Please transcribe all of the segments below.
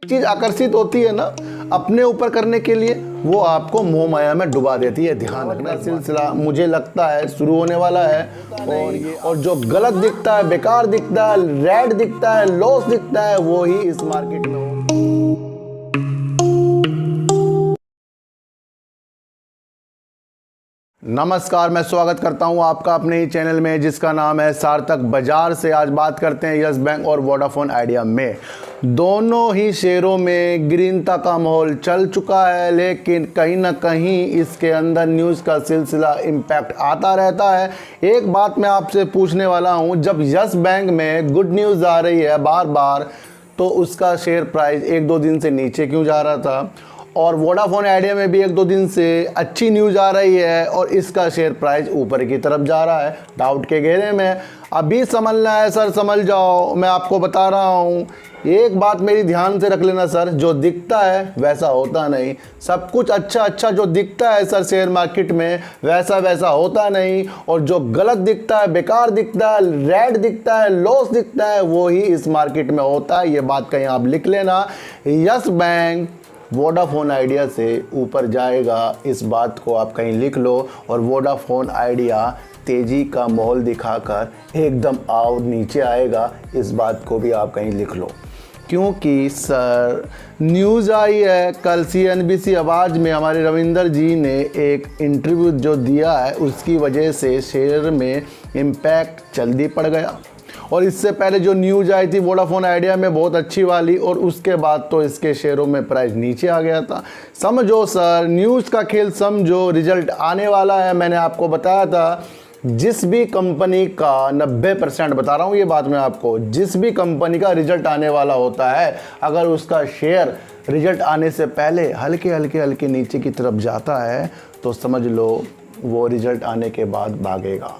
चीज आकर्षित होती है ना अपने ऊपर करने के लिए, वो आपको मोह माया में डुबा देती है। ध्यान रखना, सिलसिला मुझे लगता है शुरू होने वाला है। और जो गलत दिखता है, बेकार दिखता है, रेड दिखता है, लॉस दिखता है, वो ही इस मार्केट में हो। नमस्कार, मैं स्वागत करता हूं आपका अपने ही चैनल में जिसका नाम है सार्थक बाजार से। आज बात करते हैं यस बैंक और वोडाफोन आइडिया में। दोनों ही शेयरों में गिरीनता का माहौल चल चुका है, लेकिन कहीं ना कहीं इसके अंदर न्यूज़ का सिलसिला इम्पैक्ट आता रहता है। एक बात मैं आपसे पूछने वाला हूं, जब यस बैंक में गुड न्यूज़ आ रही है बार बार, तो उसका शेयर प्राइस एक दो दिन से नीचे क्यों जा रहा था, और वोडाफोन आइडिया में भी एक दो दिन से अच्छी न्यूज़ आ रही है और इसका शेयर प्राइस ऊपर की तरफ जा रहा है, डाउट के घेरे में। अभी समझना है सर, समझ जाओ, मैं आपको बता रहा हूँ। एक बात मेरी ध्यान से रख लेना सर, जो दिखता है वैसा होता नहीं। सब कुछ अच्छा जो दिखता है सर शेयर मार्केट में, वैसा होता नहीं। और जो गलत दिखता है, बेकार दिखता है, रेड दिखता है, लॉस दिखता है, वो ही इस मार्केट में होता है। ये बात कहीं आप लिख लेना। यस बैंक वोडाफोन आइडिया से ऊपर जाएगा, इस बात को आप कहीं लिख लो। और वोडाफोन आइडिया तेज़ी का माहौल दिखाकर एकदम आओ नीचे आएगा, इस बात को भी आप कहीं लिख लो। क्योंकि सर न्यूज़ आई है कल CNBC आवाज़ में, हमारे रविंदर जी ने एक इंटरव्यू जो दिया है, उसकी वजह से शेयर में इम्पैक्ट जल्दी पड़ गया। और इससे पहले जो न्यूज़ आई थी वोडाफोन आइडिया में बहुत अच्छी वाली, और उसके बाद तो इसके शेयरों में प्राइस नीचे आ गया था। समझो सर, न्यूज़ का खेल समझो, रिजल्ट आने वाला है। मैंने आपको बताया था जिस भी कंपनी का 90% बता रहा हूँ ये बात मैं आपको, जिस भी कंपनी का रिजल्ट आने वाला होता है, अगर उसका शेयर रिजल्ट आने से पहले हल्के नीचे की तरफ जाता है तो समझ लो वो रिजल्ट आने के बाद भागेगा।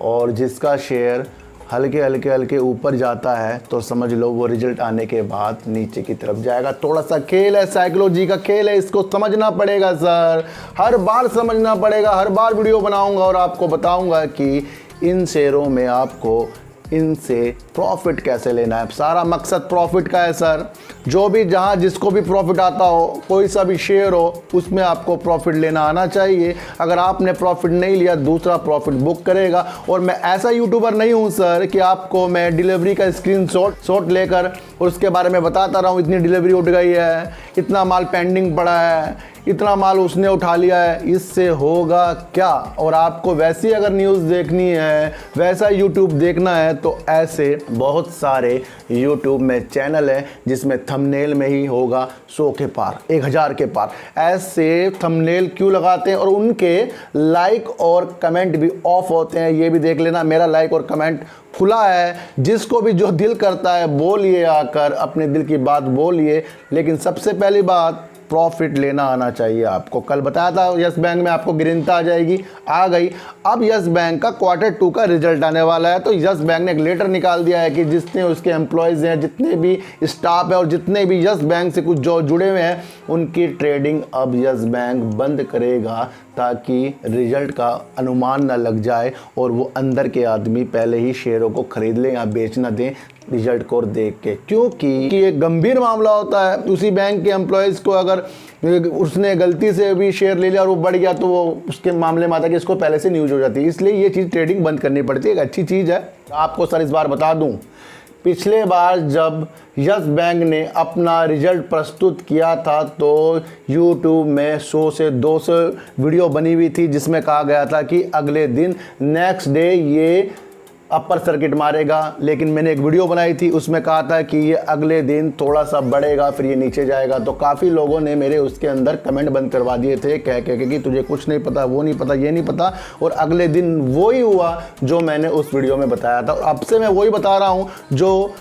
और जिसका शेयर हल्के ऊपर जाता है तो समझ लो वो रिजल्ट आने के बाद नीचे की तरफ जाएगा। थोड़ा सा खेल है, साइकोलॉजी का खेल है, इसको समझना पड़ेगा सर, हर बार समझना पड़ेगा। हर बार वीडियो बनाऊंगा और आपको बताऊंगा कि इन शेयरों में आपको इनसे प्रॉफिट कैसे लेना है। सारा मकसद प्रॉफिट का है सर। जो भी जहाँ जिसको भी प्रॉफिट आता हो, कोई सा भी शेयर हो, उसमें आपको प्रॉफिट लेना आना चाहिए। अगर आपने प्रॉफिट नहीं लिया, दूसरा प्रॉफिट बुक करेगा। और मैं ऐसा यूट्यूबर नहीं हूँ सर कि आपको मैं डिलीवरी का स्क्रीनशॉट लेकर और उसके बारे में बताता रहा हूँ इतनी डिलीवरी उठ गई है, इतना माल पेंडिंग पड़ा है, इतना माल उसने उठा लिया है। इससे होगा क्या? और आपको वैसी अगर न्यूज़ देखनी है, वैसा यूट्यूब देखना है, तो ऐसे बहुत सारे यूट्यूब में चैनल हैं जिसमें थंबनेल में ही होगा 100 के पार, 1000 के पार। ऐसे थंबनेल क्यों लगाते हैं और उनके लाइक और कमेंट भी ऑफ होते हैं, ये भी देख लेना। मेरा लाइक और कमेंट खुला है, जिसको भी जो दिल करता है बोलिए, आकर अपने दिल की बात बोलिए। लेकिन सबसे पहली बात, प्रॉफिट लेना आना चाहिए आपको। कल बताया था यस बैंक में आपको गिरनता आ जाएगी, आ गई। अब यस बैंक का Q2 का रिजल्ट आने वाला है, तो यस बैंक ने एक लेटर निकाल दिया है कि जितने उसके एम्प्लॉयज़ हैं, जितने भी स्टाफ है और जितने भी यस बैंक से कुछ जो जुड़े हुए हैं, उनकी ट्रेडिंग अब यस बैंक बंद करेगा, ताकि रिजल्ट का अनुमान ना लग जाए और वो अंदर के आदमी पहले ही शेयरों को खरीद लें या बेच ना दें रिजल्ट को देख के। क्योंकि ये गंभीर मामला होता है। उसी बैंक के एम्प्लॉयज़ को अगर उसने गलती से भी शेयर ले लिया और वो बढ़ गया, तो वो उसके मामले में आता है कि इसको पहले से न्यूज़ हो जाती है। इसलिए ये चीज़ ट्रेडिंग बंद करनी पड़ती है। एक अच्छी चीज़ है। आपको सर इस बार बता दूँ, पिछले बार जब यस बैंक ने अपना रिजल्ट प्रस्तुत किया था तो YouTube में 100 से 200 वीडियो बनी हुई थी, जिसमें कहा गया था कि अगले दिन नेक्स्ट डे ये अपर सर्किट मारेगा। लेकिन मैंने एक वीडियो बनाई थी, उसमें कहा था कि ये अगले दिन थोड़ा सा बढ़ेगा, फिर ये नीचे जाएगा। तो काफ़ी लोगों ने मेरे उसके अंदर कमेंट बंद करवा दिए थे, कह के कि तुझे कुछ नहीं पता, वो नहीं पता, ये नहीं पता। और अगले दिन वही हुआ जो मैंने उस वीडियो में बताया था। और अब से मैं वही बता रहा हूँ जो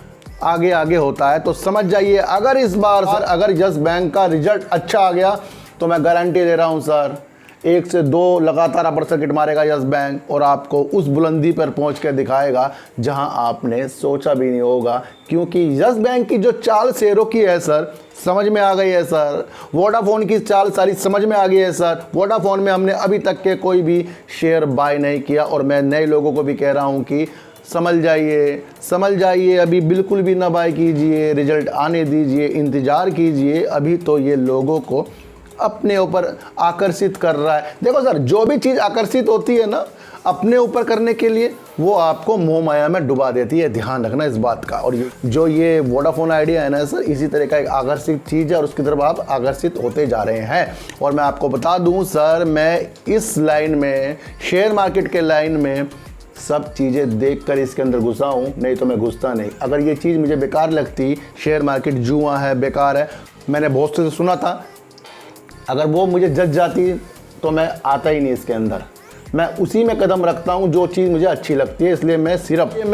आगे होता है। तो समझ जाइए, अगर इस बार सर अगर यस बैंक का रिजल्ट अच्छा आ गया तो मैं गारंटी दे रहा हूँ सर, 1 से 2 लगातार अपर सर्किट मारेगा यस बैंक और आपको उस बुलंदी पर पहुंच के दिखाएगा जहां आपने सोचा भी नहीं होगा। क्योंकि यस बैंक की जो चाल शेयरों की है सर, समझ में आ गई है सर। वोडाफोन की चाल सारी समझ में आ गई है सर। वोडाफोन में हमने अभी तक के कोई भी शेयर बाय नहीं किया, और मैं नए लोगों को भी कह रहा हूं कि समझ जाइए, अभी बिल्कुल भी ना बाय कीजिए, रिजल्ट आने दीजिए, इंतज़ार कीजिए। अभी तो ये लोगों को अपने ऊपर आकर्षित कर रहा है। देखो सर, जो भी चीज़ आकर्षित होती है ना अपने ऊपर करने के लिए, वो आपको मोह माया में डुबा देती है, ध्यान रखना इस बात का। और ये वोडाफोन आइडिया है ना सर, इसी तरह का एक आकर्षित चीज़ है और उसकी तरफ आप आकर्षित होते जा रहे हैं। और मैं आपको बता दूं सर, मैं इस लाइन में, शेयर मार्केट के लाइन में सब चीज़ें देखकर इसके अंदर घुसा हूँ, नहीं तो मैं घुसता नहीं। अगर ये चीज़ मुझे बेकार लगती, शेयर मार्केट जुआ है, बेकार है, मैंने बहुत से सुना था, अगर वो मुझे जज जाती तो मैं आता ही नहीं इसके अंदर। मैं उसी में कदम रखता हूं जो चीज़ मुझे अच्छी लगती है। इसलिए मैं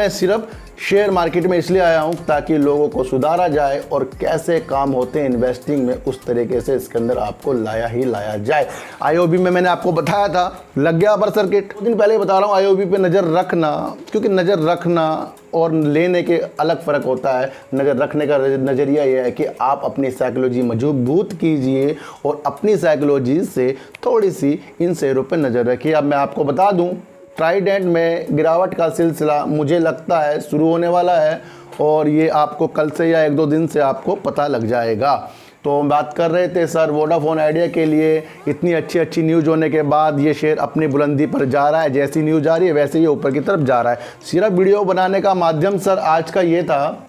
सिर्फ शेयर मार्केट में इसलिए आया हूं ताकि लोगों को सुधारा जाए और कैसे काम होते हैं इन्वेस्टिंग में, उस तरीके से इसके अंदर आपको लाया जाए। आईओबी में मैंने आपको बताया था, लग गया अपर सर्किट। 2 दिन पहले बता रहा हूँ, आईओबी पे नज़र रखना, क्योंकि नज़र रखना और लेने के अलग फ़र्क होता है। नज़र रखने का नज़रिया ये है कि आप अपनी साइकोलॉजी मजबूत कीजिए और अपनी साइकोलॉजी से थोड़ी सी इन शेयरों पर नज़र रखिए। अब मैं आपको बता दूं, ट्राइडेंट में गिरावट का सिलसिला मुझे लगता है शुरू होने वाला है और ये आपको कल से या 1-2 दिन से आपको पता लग जाएगा। तो हम बात कर रहे थे सर, वोडाफोन आइडिया के लिए इतनी अच्छी न्यूज़ होने के बाद ये शेयर अपनी बुलंदी पर जा रहा है। जैसी न्यूज़ आ रही है वैसे ही ऊपर की तरफ जा रहा है। सिर्फ वीडियो बनाने का माध्यम सर आज का ये था,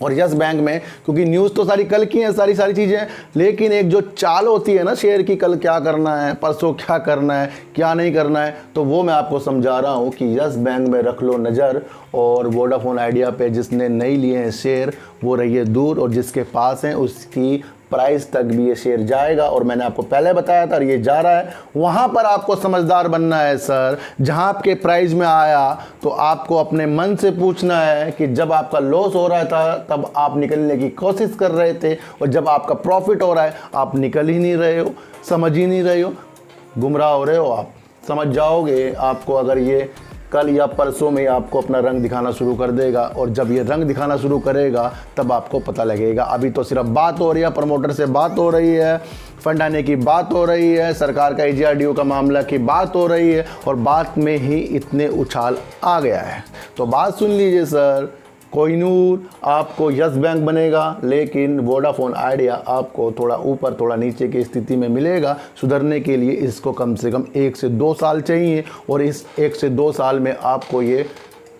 और यस बैंक में, क्योंकि न्यूज़ तो सारी कल की हैं, सारी चीज़ें, लेकिन एक जो चाल होती है ना शेयर की, कल क्या करना है, परसों क्या करना है, क्या नहीं करना है, तो वो मैं आपको समझा रहा हूँ कि यस बैंक में रख लो नज़र। और वोडाफोन आइडिया पे जिसने नहीं लिए हैं शेयर वो रहिए दूर, और जिसके पास हैं उसकी प्राइस तक भी ये शेयर जाएगा। और मैंने आपको पहले बताया था, और ये जा रहा है। वहाँ पर आपको समझदार बनना है सर। जहाँ आपके प्राइस में आया तो आपको अपने मन से पूछना है कि जब आपका लॉस हो रहा था तब आप निकलने की कोशिश कर रहे थे, और जब आपका प्रॉफिट हो रहा है आप निकल ही नहीं रहे हो, समझ ही नहीं रहे हो, गुमराह हो रहे हो। आप समझ जाओगे, आपको अगर ये कल या परसों में आपको अपना रंग दिखाना शुरू कर देगा, और जब ये रंग दिखाना शुरू करेगा तब आपको पता लगेगा। अभी तो सिर्फ बात हो रही है, प्रमोटर से बात हो रही है, फंड आने की बात हो रही है, सरकार का EGRDO का मामला की बात हो रही है, और बात में ही इतने उछाल आ गया है। तो बात सुन लीजिए सर, कोहिनूर आपको यस बैंक बनेगा, लेकिन वोडाफोन आइडिया आपको थोड़ा ऊपर थोड़ा नीचे की स्थिति में मिलेगा। सुधरने के लिए इसको कम से कम 1 से 2 साल चाहिए, और इस 1 से 2 साल में आपको ये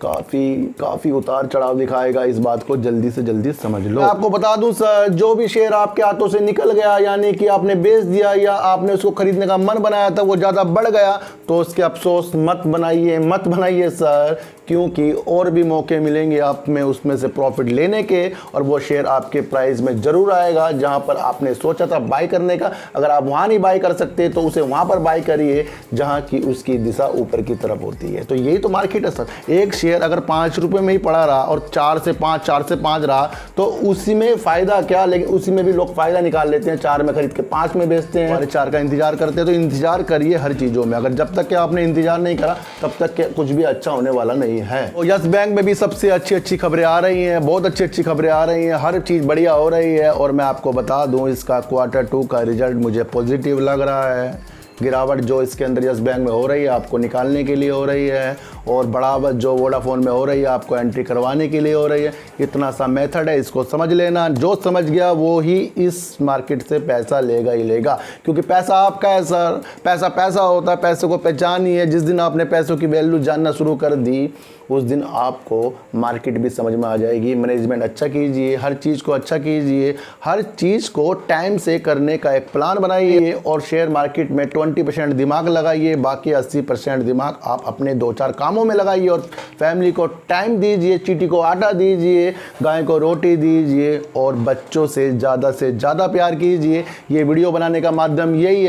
काफ़ी उतार चढ़ाव दिखाएगा। इस बात को जल्दी से जल्दी समझ लो। मैं आपको बता दूं सर, जो भी शेयर आपके हाथों से निकल गया, यानी कि आपने बेच दिया या आपने उसको खरीदने का मन बनाया था वो ज़्यादा बढ़ गया, तो उसके अफसोस मत बनाइए सर, क्योंकि और भी मौके मिलेंगे आप में उसमें से प्रॉफिट लेने के, और वो शेयर आपके प्राइस में ज़रूर आएगा जहां पर आपने सोचा था बाई करने का। अगर आप वहां नहीं बाई कर सकते तो उसे वहां पर बाई करिए जहां की उसकी दिशा ऊपर की तरफ होती है। तो यही तो मार्केट है सर। एक शेयर अगर 5 रुपये में ही पड़ा रहा और 4 से 5 रहा तो उसी में फ़ायदा क्या, लेकिन उसी में भी लोग फ़ायदा निकाल लेते हैं। 4 में खरीद के 5 में बेचते हैं, और 4 का इंतजार करते हैं। तो इंतजार करिए हर चीज़ों में, अगर जब तक कि आपने इंतजार नहीं करा तब तक के कुछ भी अच्छा होने वाला नहीं है। तो यस बैंक में भी सबसे अच्छी खबरें आ रही हैं, बहुत अच्छी खबरें आ रही हैं, हर चीज़ बढ़िया हो रही है। और मैं आपको बता दूं, इसका Q2 का रिजल्ट मुझे पॉजिटिव लग रहा है। गिरावट जो इसके अंदर यस बैंक में हो रही है आपको निकालने के लिए हो रही है, और बढ़ावट जो वोडाफोन में हो रही है आपको एंट्री करवाने के लिए हो रही है। इतना सा मेथड है, इसको समझ लेना। जो समझ गया वो ही इस मार्केट से पैसा लेगा ही लेगा, क्योंकि पैसा आपका है सर। पैसा होता है, पैसे को पहचानिए। जिस दिन आपने पैसों की वैल्यू जानना शुरू कर दी उस दिन आपको मार्केट भी समझ में आ जाएगी। मैनेजमेंट अच्छा कीजिए, हर चीज़ को अच्छा कीजिए, हर चीज़ को टाइम से करने का एक प्लान बनाइए, और शेयर मार्केट में 20% दिमाग लगाइए, बाकी 80% दिमाग आप अपने 2-4 कामों में लगाइए, और फैमिली को टाइम दीजिए, चींटी को आटा दीजिए, गाय को रोटी दीजिए, और बच्चों से ज़्यादा प्यार कीजिए। ये वीडियो बनाने का माध्यम यही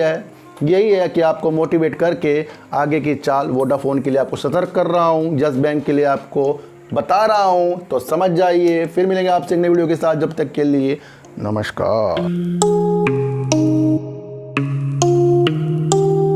है कि आपको मोटिवेट करके आगे की चाल वोडाफोन के लिए आपको सतर्क कर रहा हूँ, यस बैंक के लिए आपको बता रहा हूँ। तो समझ जाइए। फिर मिलेंगे आपसे एक नई वीडियो के साथ, जब तक के लिए नमस्कार।